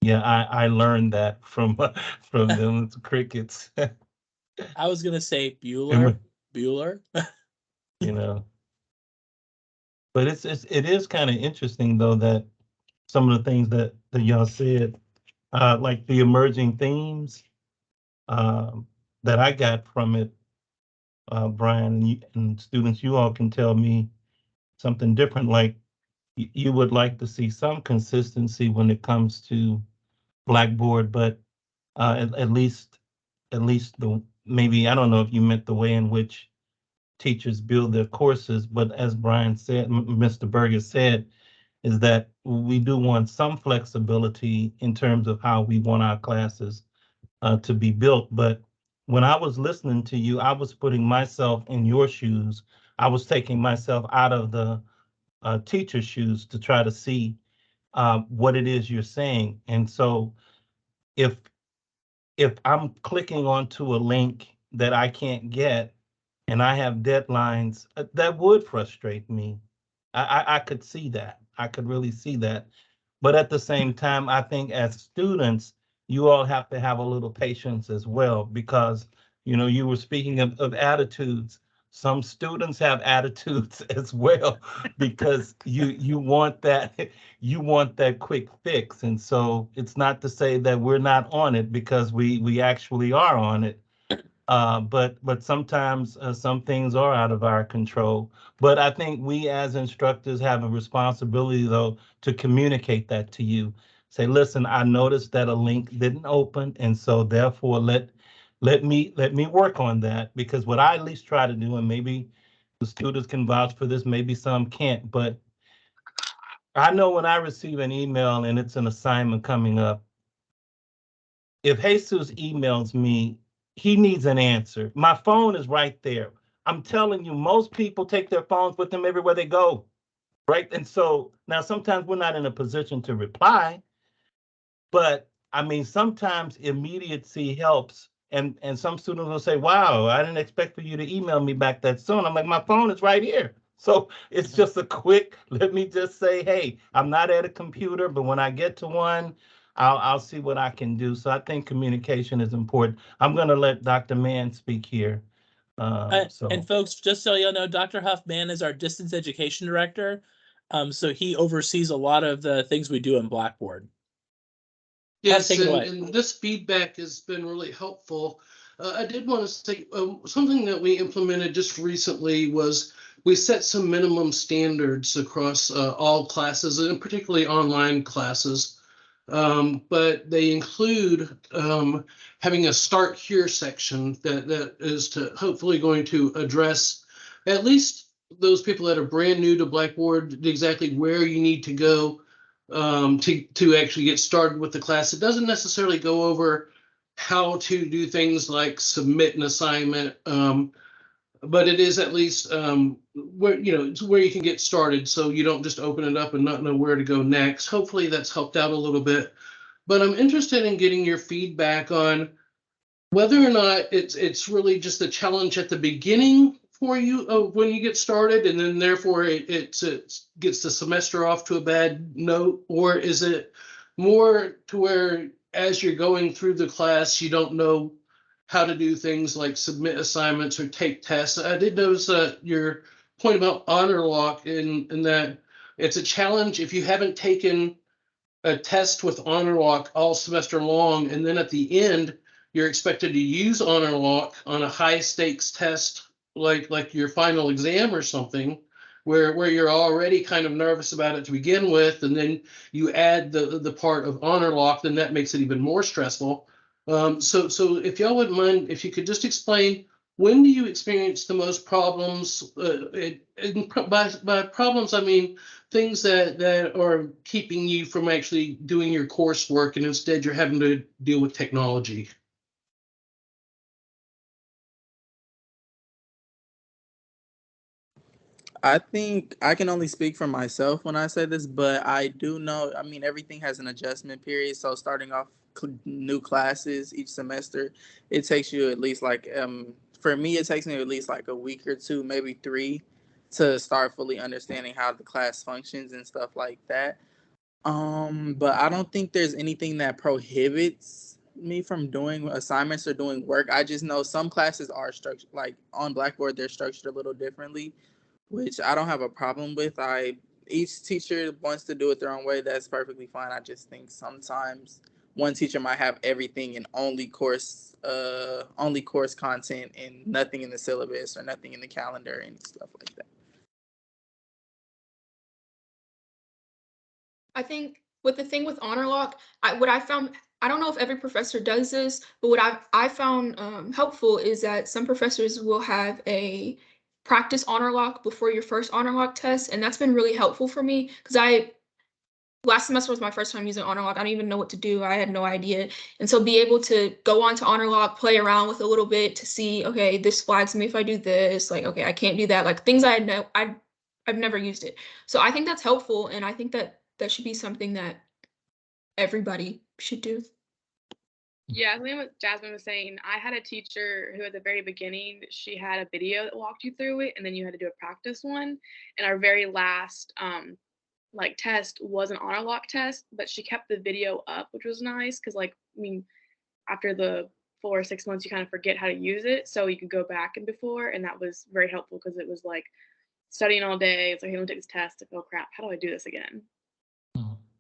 Yeah, I learned that from them. It's crickets.
I was gonna say Bueller.
You know, but it is kind of interesting though that some of the things that y'all said, like the emerging themes that I got from it, Brian and students, you all can tell me something different. Like you would like to see some consistency when it comes to Blackboard, but at least the maybe, I don't know if you meant the way in which teachers build their courses, but as Brian said, Mr. Berger said, is that we do want some flexibility in terms of how we want our classes to be built. But when I was listening to you, I was putting myself in your shoes. I was taking myself out of the teacher's shoes to try to see what it is you're saying. And so if I'm clicking onto a link that I can't get and I have deadlines, that would frustrate me. I could see that. I could really see that. But at the same time, I think as students, you all have to have a little patience as well, because, you know, you were speaking of attitudes. Some students have attitudes as well, because you want that quick fix. And so it's not to say that we're not on it, because we actually are on it. But sometimes some things are out of our control. But I think we as instructors have a responsibility, though, to communicate that to you. Say, listen, I noticed that a link didn't open, and so therefore let me work on that. Because what I at least try to do, and maybe the students can vouch for this, maybe some can't, but I know when I receive an email and it's an assignment coming up, if Jesus emails me, he needs an answer. My phone is right there. I'm telling you, most people take their phones with them everywhere they go, right? And so now sometimes we're not in a position to reply, but I mean, sometimes immediacy helps. And some students will say, wow, I didn't expect for you to email me back that soon. I'm like, my phone is right here. So it's just a quick, let me just say, hey, I'm not at a computer, but when I get to one, I'll see what I can do. So I think communication is important. I'm going to let Dr. Mann speak here. So
And folks, just so y'all know, Dr. Huffman is our distance education director. So he oversees a lot of the things we do in Blackboard.
Yes,
take it away.
and this feedback has been really helpful. I did want to say something that we implemented just recently was we set some minimum standards across all classes, and particularly online classes. But they include having a start here section that is hopefully going to address at least those people that are brand new to Blackboard, exactly where you need to go to actually get started with the class. It doesn't necessarily go over how to do things like submit an assignment, but it is at least where it's where you can get started, so you don't just open it up and not know where to go next. Hopefully that's helped out a little bit. But I'm interested in getting your feedback on whether or not it's really just a challenge at the beginning for you when you get started, and then therefore it gets the semester off to a bad note, or is it more to where as you're going through the class you don't know how to do things like submit assignments or take tests? I did notice your point about honor lock in that it's a challenge if you haven't taken a test with honor lock all semester long, and then at the end you're expected to use honor lock on a high stakes test like your final exam or something, where you're already kind of nervous about it to begin with, and then you add the part of honor lock, then that makes it even more stressful. So if y'all wouldn't mind, if you could just explain, when do you experience the most problems? By problems, I mean things that are keeping you from actually doing your coursework, and instead you're having to deal with technology.
I think I can only speak for myself when I say this, but I do know, I mean, everything has an adjustment period. So starting off new classes each semester, it takes you at least like, for me, it takes me at least like a week or two, maybe 3, to start fully understanding how the class functions and stuff like that. But I don't think there's anything that prohibits me from doing assignments or doing work. I just know some classes are structured, like on Blackboard, they're structured a little differently, which I don't have a problem with. Each teacher wants to do it their own way. That's perfectly fine. I just think sometimes one teacher might have everything in only course content and nothing in the syllabus or nothing in the calendar and stuff like that.
I think with the thing with honor lock, what I found, I don't know if every professor does this, but what I found helpful is that some professors will have a practice honor lock before your first honor lock test, and that's been really helpful for me because last semester was my first time using honor lock. I didn't even know what to do. I had no idea, and so be able to go on to honor lock, play around with a little bit to see, okay, this flags me if I do this. Like, okay, I can't do that. Like things I've never used it, so I think that's helpful, and I think that should be something that everybody should do.
Yeah, I think what Jasmine was saying, I had a teacher who at the very beginning, she had a video that walked you through it, and then you had to do a practice one. And our very last like test was an honor lock test, but she kept the video up, which was nice because after the 4 or 6 months, you kind of forget how to use it. So you could go back and before, and that was very helpful because it was like studying all day. It's like, hey, I'm gonna take this test. Like, oh crap, how do I do this again?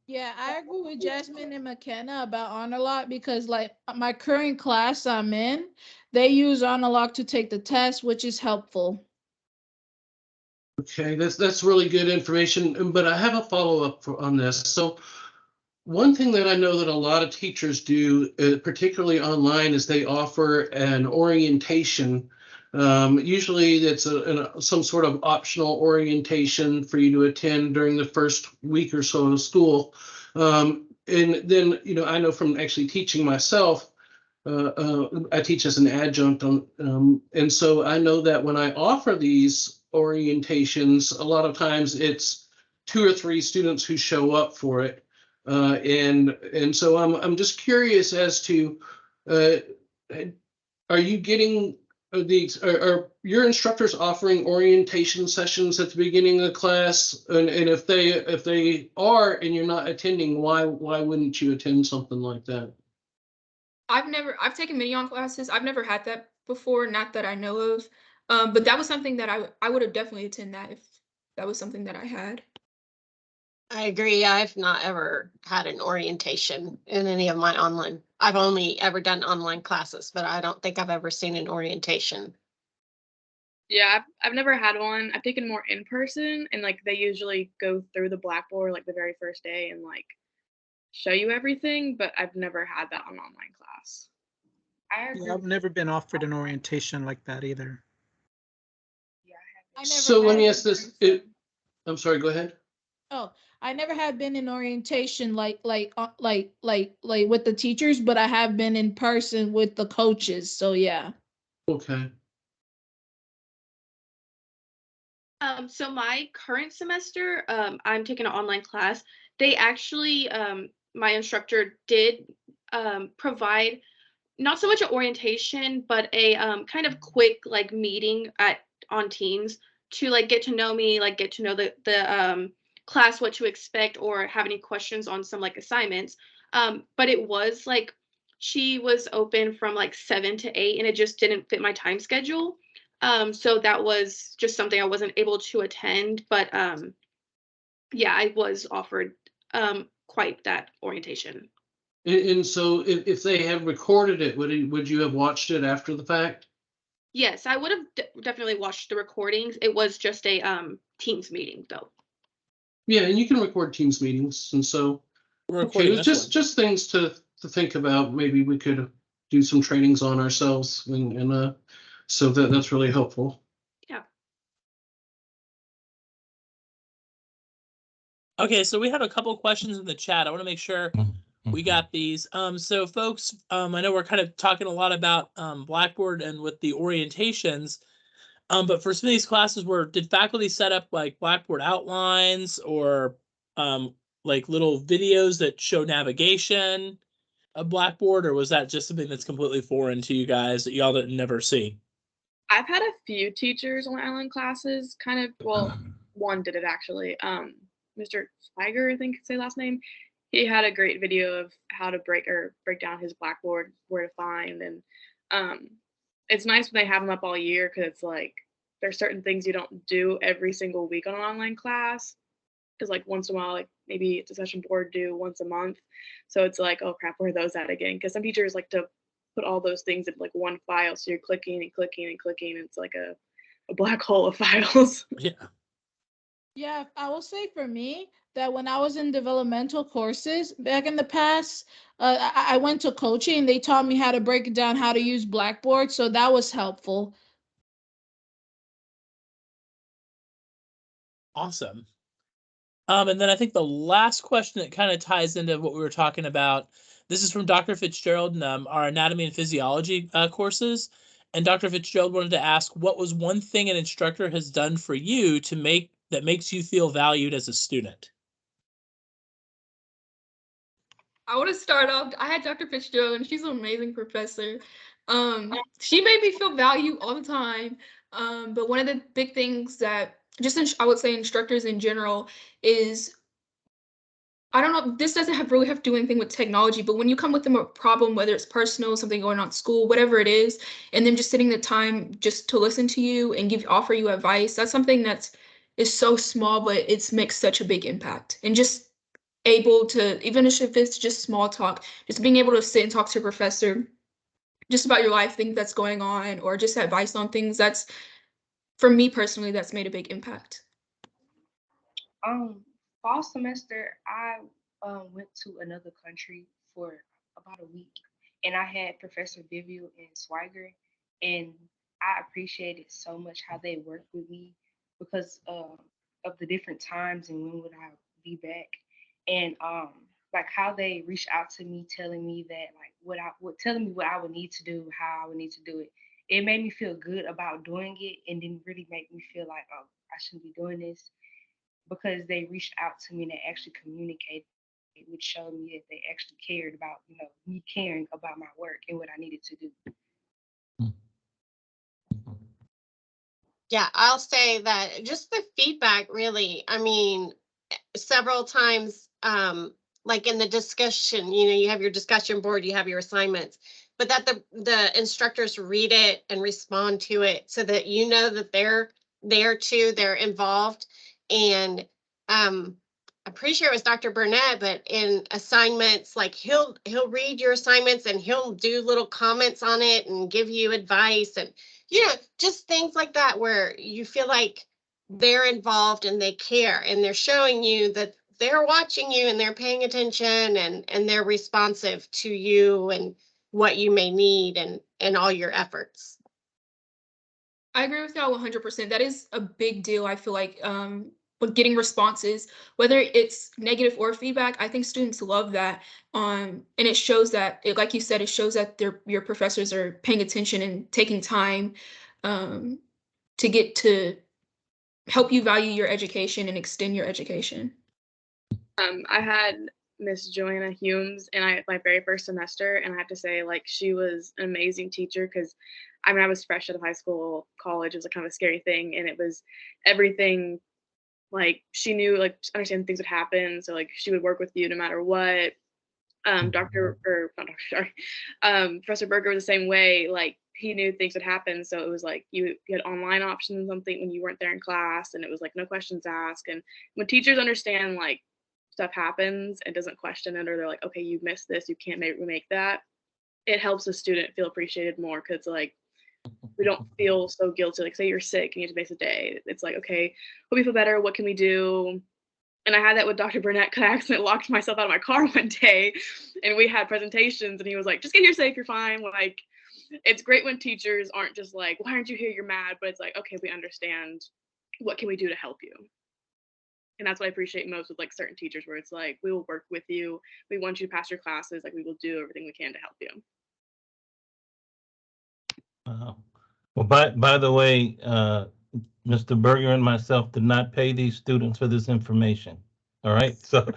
Yeah, I agree with Jasmine and McKenna about honor lock because like my current class I'm in, they use honor lock to take the test, which is helpful.
Okay, that's really good information, but I have a follow-up on this. So one thing that I know that a lot of teachers do, particularly online, is they offer an orientation. Usually it's some sort of optional orientation for you to attend during the first week or so of school. And then, I know from actually teaching myself, I teach as an adjunct, and so I know that when I offer these orientations, a lot of times it's 2 or 3 students who show up for it. And so I'm just curious as to, are you getting are your instructors offering orientation sessions at the beginning of the class? And if they are and you're not attending, why wouldn't you attend something like that?
I've taken mini-on classes. I've never had that before, not that I know of. But that was something that I would have definitely attended that if that was something that I had.
I agree. I've not ever had an orientation in any of my online. I've only ever done online classes, but I don't think I've ever seen an orientation.
Yeah, I've never had one. I've taken more in person, and like they usually go through the Blackboard like the very first day and like show you everything, but I've never had that on online class.
I agree.
Yeah, I've never been offered an orientation like that either.
Yeah,
I never
So let
had
me
it
ask this.
in person.
I'm sorry, go ahead.
Oh, I never have been in orientation like with the teachers, but I have been in person with the coaches. So yeah.
Okay.
So my current semester, I'm taking an online class. They actually, my instructor did provide not so much an orientation, but a kind of quick like meeting on Teams to like get to know me, like get to know the class, what to expect, or have any questions on some like assignments. But it was like she was open from like 7 to 8, and it just didn't fit my time schedule. So that was just something I wasn't able to attend. But yeah, I was offered quite that orientation.
And so if they had recorded it, would you have watched it after the fact?
Yes, I would have definitely watched the recordings. It was just a Teams meeting though.
Yeah, and you can record Teams meetings, and so
We're
okay,
recording
it was
this one.
just things to think about. Maybe we could do some trainings on ourselves, and so that's really helpful.
Yeah.
Okay, so we have a couple questions in the chat. I want to make sure we got these. So folks, I know we're kind of talking a lot about Blackboard and with the orientations. But for some of these classes, did faculty set up like Blackboard outlines or like little videos that show navigation of Blackboard, or was that just something that's completely foreign to you guys that y'all didn't never see?
I've had a few teachers on online classes kind of, well, one did it actually. Mr. Swigert, I think say last name. He had a great video of how to break down his Blackboard, where to find, and it's nice when they have them up all year because it's like there's certain things you don't do every single week on an online class. Because like once in a while, like maybe it's a session board due once a month, so it's like, oh crap, where are those at again? Because some teachers like to put all those things in like one file, so you're clicking and clicking and clicking. And it's like a black hole of files.
Yeah.
Yeah, I will say for me that when I was in developmental courses back in the past, I went to coaching and they taught me how to break it down, how to use Blackboard. So that was helpful.
Awesome. And then I think the last question that kind of ties into what we were talking about, this is from Dr. Fitzgerald in our anatomy and physiology courses. And Dr. Fitzgerald wanted to ask, what was one thing an instructor has done for you that makes you feel valued as a student?
I want to start off. I had Dr. Fitzgerald, and she's an amazing professor. She made me feel valued all the time. But one of the big things that I would say instructors in general is, I don't know, this doesn't really have to do anything with technology, but when you come with them a problem, whether it's personal, something going on at school, whatever it is, and then just sitting the time just to listen to you and offer you advice, that's something is so small, but it makes such a big impact. And just able to, even if it's just small talk, just being able to sit and talk to a professor just about your life, things that's going on, or just advice on things, that's, for me personally, that's made a big impact.
Fall semester, I went to another country for about a week, and I had Professor Vivian and Swigert, and I appreciated so much how they worked with me because of the different times and when would I be back, and like how they reached out to me, telling me that like telling me what I would need to do, how I would need to do it. It made me feel good about doing it, and didn't really make me feel like, oh, I shouldn't be doing this, because they reached out to me and they actually communicated, which showed me that they actually cared about, me caring about my work and what I needed to do.
Yeah, I'll say that just the feedback really, I mean, several times, like in the discussion, you have your discussion board, you have your assignments. but that the instructors read it and respond to it so that you know that they're there too, they're involved. And I'm pretty sure it was Dr. Burnett, but in assignments, like he'll read your assignments and he'll do little comments on it and give you advice and, you know, just things like that where you feel like they're involved and they care and they're showing you that they're watching you and they're paying attention and they're responsive to you and what you may need and all your efforts.
I agree with y'all 100%. That is a big deal. I feel like but getting responses, whether it's negative or feedback, I think students love that. And it shows that, like you said, it shows that your professors are paying attention and taking time to get to help you value your education and extend your education.
I had Miss Joanna Humes in my very first semester, and I have to say, like, she was an amazing teacher because, I mean, I was fresh out of high school. College was a kind of a scary thing, and it was everything. Like, she knew, like, understand things would happen, so like she would work with you no matter what. Professor Berger was the same way. Like, he knew things would happen, so it was like you had online options and something when you weren't there in class, and it was like no questions asked. And when teachers understand, like, stuff happens and doesn't question it, or they're like, okay, you missed this, you can't remake that, it helps the student feel appreciated more, because like we don't feel so guilty. Like, say you're sick and you have to miss a day, it's like, okay, hope you feel better, what can we do? And I had that with Dr. Burnett, because I accidentally locked myself out of my car one day and we had presentations and he was like, just get here safe, you're fine. Like, it's great when teachers aren't just like, why aren't you here, you're mad, but it's like, okay, we understand, what can we do to help you? And that's what I appreciate most with like certain teachers, where it's like, we will work with you, we want you to pass your classes, like we will do everything we can to help you.
Well, by the way, Mr. Berger and myself did not pay these students for this information. All right, so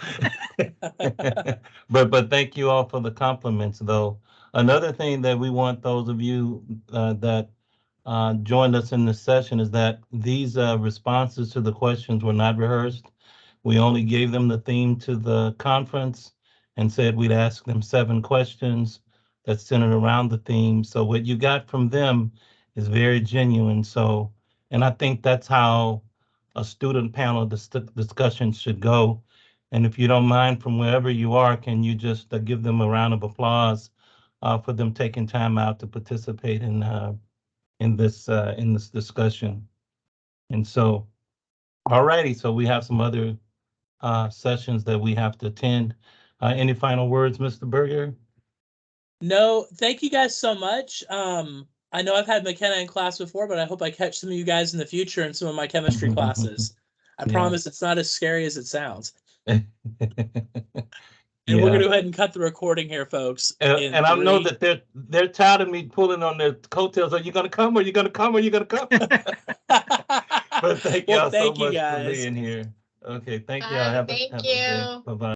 but thank you all for the compliments, though. Another thing that we want those of you that joined us in this session is that these responses to the questions were not rehearsed. We only gave them the theme to the conference and said we'd ask them 7 questions that centered around the theme. So what you got from them is very genuine. So, and I think that's how a student panel discussion should go. And if you don't mind, from wherever you are, can you just give them a round of applause for them taking time out to participate in this discussion? And so, all righty, so we have some other sessions that we have to attend. Any final words, Mr. Berger?
No, thank you guys so much. I know I've had McKenna in class before, but I hope I catch some of you guys in the future in some of my chemistry classes. I promise it's not as scary as it sounds. And we're going to go ahead and cut the recording here, folks.
And I know that they're tired of me pulling on their coattails. Are you going to come? Are you going to come? Are you going to come? But thank y'all so much for being here. Okay, thank y'all.
Thank you.
Bye-bye.